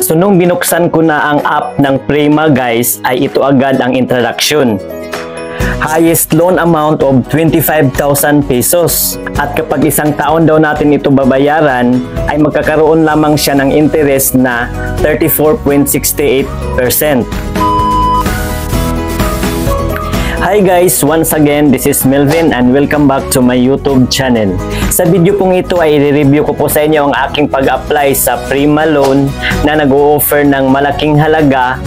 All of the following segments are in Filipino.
So nung binuksan ko na ang app ng Prima guys, ay ito agad ang introduction. Highest loan amount of 25,000 pesos. At kapag isang taon daw natin ito babayaran, ay magkakaroon lamang siya ng interest na 34.68%. Hi guys! Once again, this is Melvin and welcome back to my YouTube channel. Sa video pong ito ay i-review ko po sa inyo ang aking pag-apply sa Prima Loan na nag-o-offer ng malaking halaga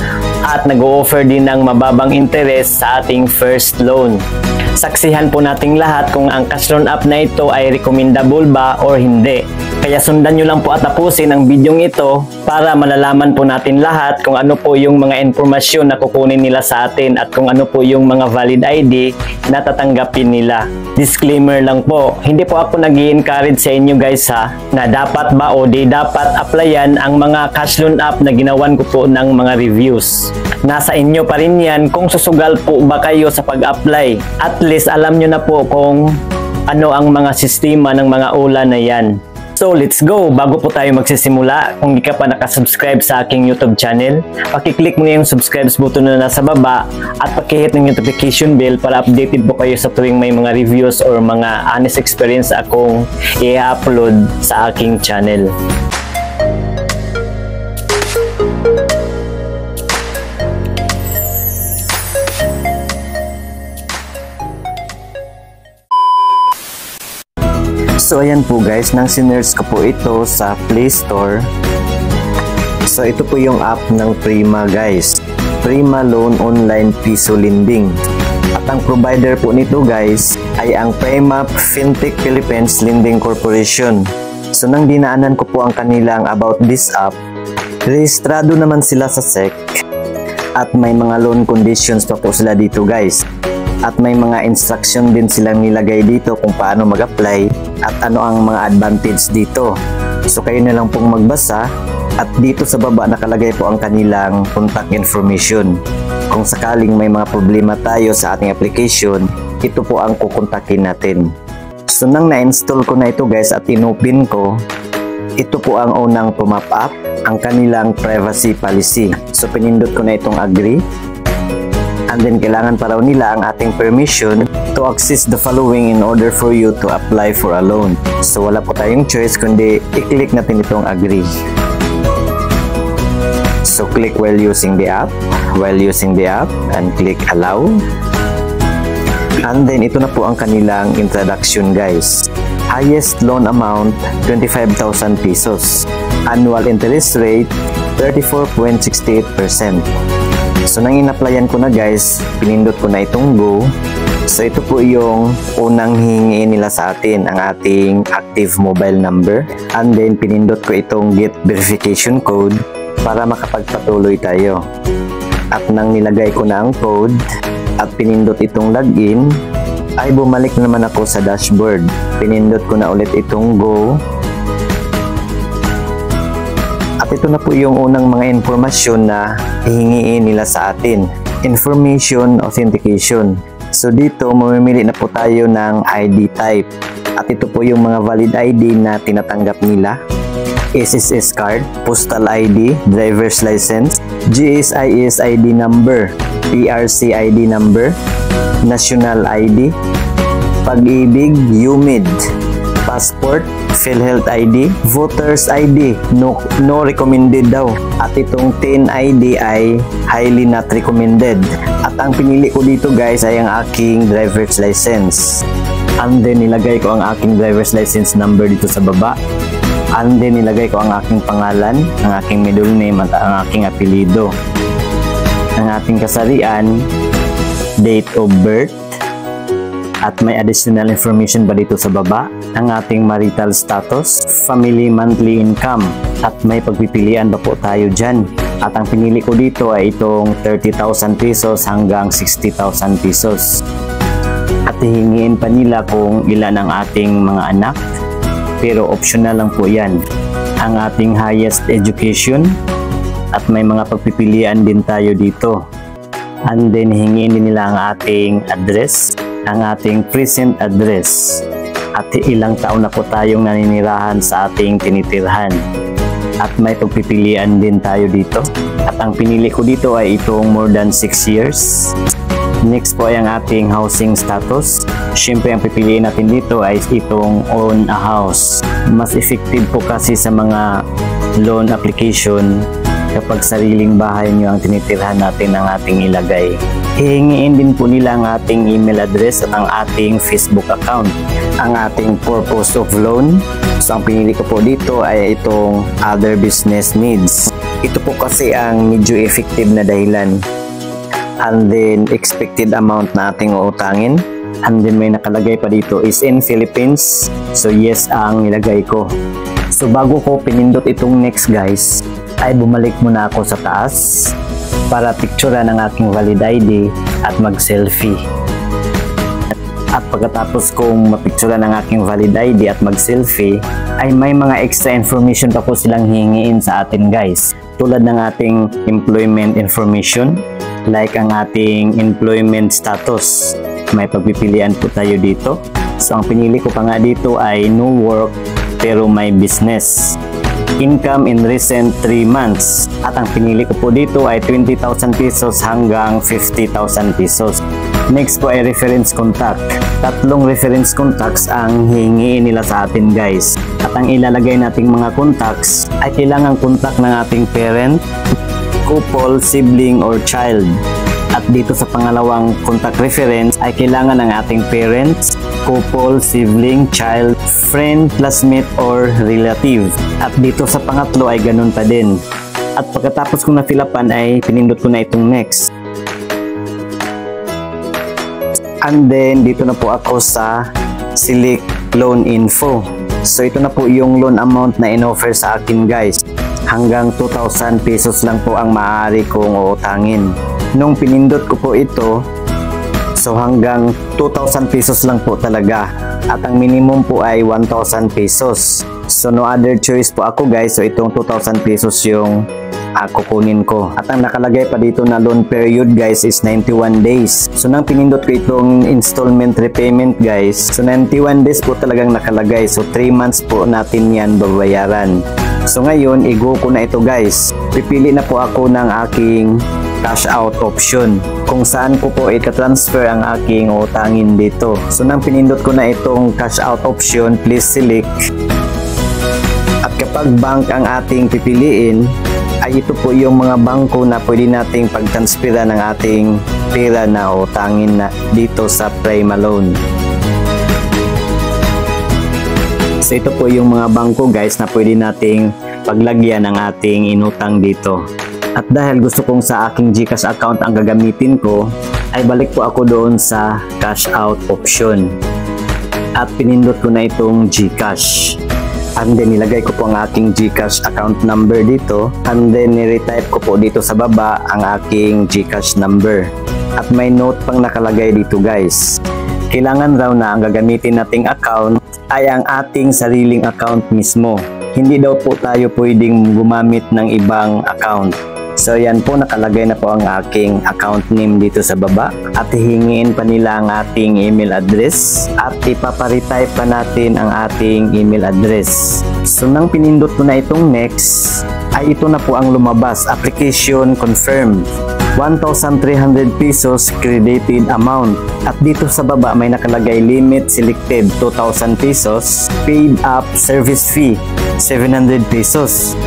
at nag-o-offer din ng mababang interest sa ating first loan. Saksihan po nating lahat kung ang cash loan app na ito ay recommendable ba or hindi. Kaya sundan nyo lang po at tapusin ang video ito para malalaman po natin lahat kung ano po yung mga informasyon na kukunin nila sa atin at kung ano po yung mga valid ID na tatanggapin nila. Disclaimer lang po, hindi po ako nag-i-encourage sa inyo guys na dapat ba o di dapat applyan ang mga cash loan app na ginawan ko po ng mga reviews. Nasa inyo pa rin yan kung susugal po ba kayo sa pag-apply. At least alam nyo na po kung ano ang mga sistema ng mga ula na yan. So let's go! Bago po tayo magsisimula, kung di ka pa nakasubscribe sa aking YouTube channel, pakiclick mo yung subscribe button na nasa baba at pakihit ng notification bell para updated po kayo sa tuwing may mga reviews or mga honest experience akong i-upload sa aking channel. So ayan po guys, nang sinerge ko po ito sa Play Store. So ito po yung app ng Prima guys, Prima Loan Online Piso Lending. At ang provider po nito guys ay ang Prima Fintech Philippines Lending Corporation. So nang dinaanan ko po ang kanilang about this app, rehistrado naman sila sa SEC at may mga loan conditions pa po sila dito guys. At may mga instruction din silang nilagay dito kung paano mag-apply at ano ang mga advantage dito. So kayo na lang pong magbasa at dito sa baba nakalagay po ang kanilang contact information. Kung sakaling may mga problema tayo sa ating application, ito po ang kukontakin natin. So nang na-install ko na ito guys at in-open ko, ito po ang unang pumap up, ang kanilang privacy policy. So pinindot ko na itong agree. And then kailangan pa raw nila ang ating permission to access the following in order for you to apply for a loan. So wala po tayong choice kundi i-click natin itong agree. So click while using the app, and click allow. And then ito na po ang kanilang introduction guys. Highest loan amount 25,000 pesos. Annual interest rate 34.68%. So nang in-applyan ko na guys, pinindot ko na itong go. So ito po yung unang hingin nila sa atin, ang ating active mobile number. And then pinindot ko itong get verification code para makapagpatuloy tayo. At nang nilagay ko na ang code at pinindot itong login, ay bumalik naman ako sa dashboard. Pinindot ko na ulit itong go. At ito na po yung unang mga informasyon na hihingiin nila sa atin. Information authentication. So dito, mamimili na po tayo ng ID type. At ito po yung mga valid ID na tinatanggap nila. SSS card, postal ID, driver's license, GSIS ID number, PRC ID number, national ID, pag-ibig, UMID, passport, PhilHealth ID, Voters ID, no recommended daw. At itong 10 ID ay highly not recommended. At ang pinili ko dito guys ay ang aking driver's license. And then nilagay ko ang aking driver's license number dito sa baba. And then nilagay ko ang aking pangalan, ang aking middle name at ang aking apelido. Ang ating kasarian, date of birth, at may additional information pa dito sa baba, ang ating marital status, family monthly income, at may pagpipilian pa po tayo dyan. At ang pinili ko dito ay itong 30,000 pesos hanggang 60,000 pesos. At hihingiin pa nila kung ilan ang ating mga anak, pero optional lang po yan. Ang ating highest education, at may mga pagpipilian din tayo dito. And then hihingiin din nila ang ating address, ang ating present address, at ilang taon na po tayong naninirahan sa ating tinitirhan. at may pagpipilian din tayo dito. At ang pinili ko dito ay itong more than 6 years. Next po ay ang ating housing status. Siyempre ang pipiliin natin dito ay itong own a house. Mas effective po kasi sa mga loan application kapag sariling bahay nyo ang tinitirhan natin ang ating ilagay. Hihingiin din po nila ang ating email address at ang ating Facebook account. Ang ating purpose of loan. So ang pinili ko po dito ay itong other business needs. Ito po kasi ang medyo effective na dahilan. And then expected amount na ating uutangin. And then may nakalagay pa dito is in Philippines. So yes ang nilagay ko. So bago ko pinindot itong next guys, ay bumalik muna ako sa taas para picturean ang aking valid ID at mag-selfie. At pagkatapos kong mapicturean ang aking valid ID at mag-selfie, ay may mga extra information pa po silang hihingiin sa atin guys. Tulad ng ating employment information, like ang ating employment status. May pagpipilian po tayo dito. So ang pinili ko pa nga dito ay no work pero may business. Income in recent 3 months. At ang pinili ko po dito ay 20,000 pesos hanggang 50,000 pesos. Next po ay reference contact. 3 reference contacts ang hihingiin nila sa atin guys. At ang ilalagay nating mga contacts ay kailangan contact ng ating parent, couple, sibling, or child. At dito sa pangalawang contact reference ay kailangan ng ating parents, couple, sibling, child, friend, classmate, or relative. At dito sa pangatlo ay ganun pa din. At pagkatapos kong nafilapan ay pinindot ko na itong next. And then dito na po ako sa select loan info. So ito na po yung loan amount na in-offer sa akin guys. Hanggang 2,000 pesos lang po ang maaari kong uutangin. Nung pinindot ko po ito, so hanggang 2,000 pesos lang po talaga. At ang minimum po ay 1,000 pesos. So no other choice po ako guys. So itong 2,000 pesos yung kukunin ko. At ang nakalagay pa dito na loan period guys is 91 days. So nang pinindot ko itong installment repayment guys, so 91 days po talagang nakalagay. So 3 months po natin yan babayaran. So ngayon, i-go ko na ito guys. Pipili na po ako ng aking cash out option kung saan ko po ika-transfer ang aking utangin dito. So nang pinindot ko na itong cash out option, please select. At kapag bank ang ating pipiliin, ay ito po yung mga bangko na pwede nating pagtransfera ng ating pera na utangin na dito sa Prima Loan. So ito po yung mga bangko guys na pwede nating paglagyan ng ating inutang dito. At dahil gusto kong sa aking GCash account ang gagamitin ko, ay balik po ako doon sa cash out option. At pinindot ko na itong GCash. And then nilagay ko po ang aking GCash account number dito. And then niretype ko po dito sa baba ang aking GCash number. At may note pang nakalagay dito guys. Kailangan raw na ang gagamitin nating account ay ang ating sariling account mismo. Hindi daw po tayo pwedeng gumamit ng ibang account. So yan po, nakalagay na po ang aking account name dito sa baba. At hihingiin pa nila ang ating email address. At ipaparetype pa natin ang ating email address. So nang pinindot ko na itong next, ay ito na po ang lumabas. Application confirmed. 1,300 pesos credited amount. At dito sa baba may nakalagay limit selected 2,000 pesos. Paid up service fee 700 pesos.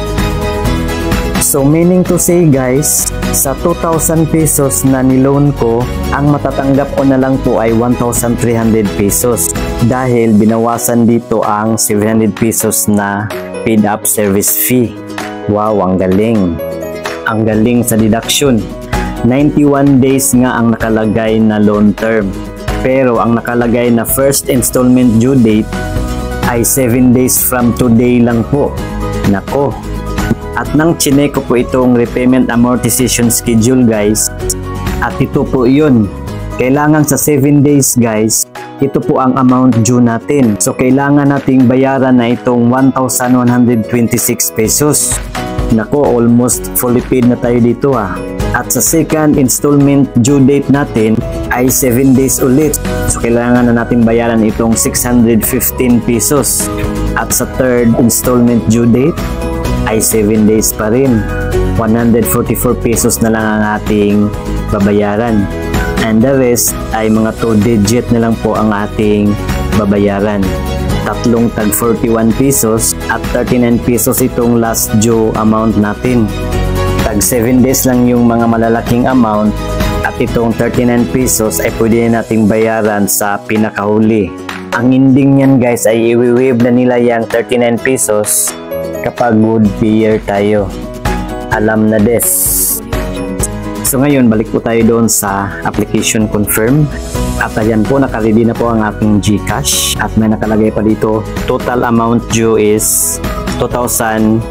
So meaning to say guys, sa 2,000 pesos na niloan ko, ang matatanggap ko na lang po ay 1,300 pesos. Dahil binawasan dito ang 700 pesos na paid up service fee. Wow, ang galing. Ang galing sa deduction. 91 days nga ang nakalagay na loan term. Pero ang nakalagay na first installment due date ay 7 days from today lang po. Nako. At nang chinek ko po itong repayment amortization schedule guys, at ito po yun. Kailangan sa 7 days guys, ito po ang amount due natin. So kailangan nating bayaran na itong 1,126 pesos. Nako, almost fully paid na tayo dito ah. At sa second installment due date natin ay 7 days ulit. So kailangan na natin bayaran itong 615 pesos. At sa third installment due date ay 7 days pa rin. 144 pesos na lang ang ating babayaran. And the rest ay mga 2 digit na lang po ang ating babayaran. Tatlong tag 41 pesos at 39 pesos itong last due amount natin. Tag 7 days lang yung mga malalaking amount at itong 39 pesos ay pwede na nating bayaran sa pinakahuli. Ang ending niyan guys ay i-waive na nila yung 39 pesos kapag good payer tayo. Alam na des. So ngayon, balik po tayo doon sa application confirm. At ayan po, nakaready na po ang ating GCash. At may nakalagay pa dito, total amount due is 2,047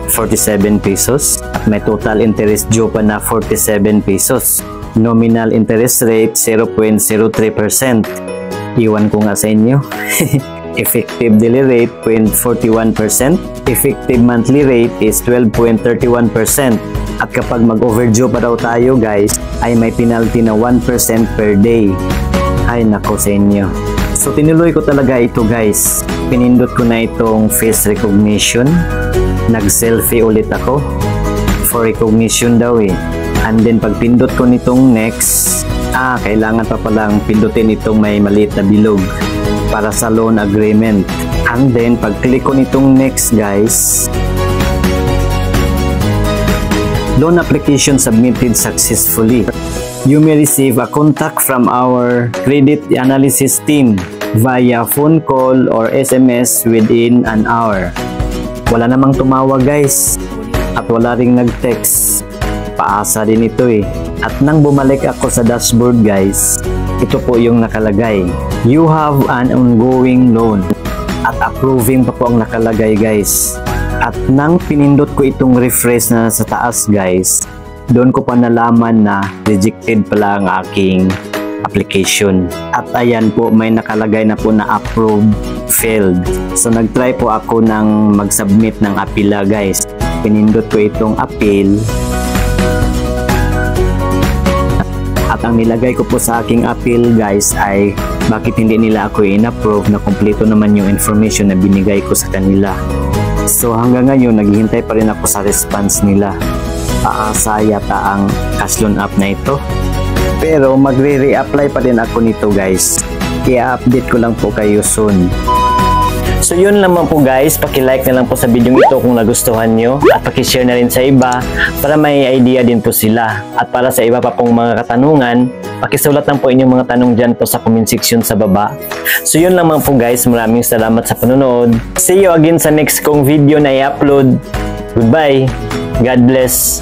pesos. At may total interest due pa na 47 pesos. Nominal interest rate, 0.03%. Iwan ko nga sa inyo. Effective daily rate, 0.41%. Effective monthly rate is 12.31%. At kapag mag-overdue pa daw tayo guys, ay may penalty na 1% per day. Ay nako sa inyo. So tinuloy ko talaga ito guys. Pinindot ko na itong face recognition. Nag-selfie ulit ako. For recognition daw eh. And then pag pindot ko nitong next, kailangan pa palang pindutin itong may maliit na bilog para sa loan agreement. And then pag click ko nitong next guys, loan application submitted successfully. You may receive a contact from our credit analysis team via phone call or SMS within an hour. Wala namang tumawag guys at wala ring nag-text. Paasa din ito eh. At nang bumalik ako sa dashboard guys, ito po yung nakalagay. You have an ongoing loan. At approving pa po ang nakalagay guys. At nang pinindot ko itong refresh na sa taas guys, doon ko pa nalaman na rejected pala ang aking application. At ayan po, may nakalagay na po na approved, failed. So nagtry po ako ng mag-submit ng appeal guys. Pinindot ko itong appeal. At ang nilagay ko po sa aking appeal guys ay bakit hindi nila ako in-approve na kumpleto naman yung information na binigay ko sa kanila. So hanggang ngayon naghihintay pa rin ako sa response nila. Paasa yata ang cash loan app na ito. Pero magre-reapply pa din ako nito guys. I-update ko lang po kayo soon. So yun naman po guys, paki-like na lang po sa video ito kung nagustuhan nyo at paki-share na rin sa iba para may idea din po sila. At para sa iba pa pong mga katanungan, pakisulat lang po inyong mga tanong dyan po sa comment section sa baba. So yun naman po guys, maraming salamat sa panonood. See you again sa next kong video na i-upload. Goodbye. God bless.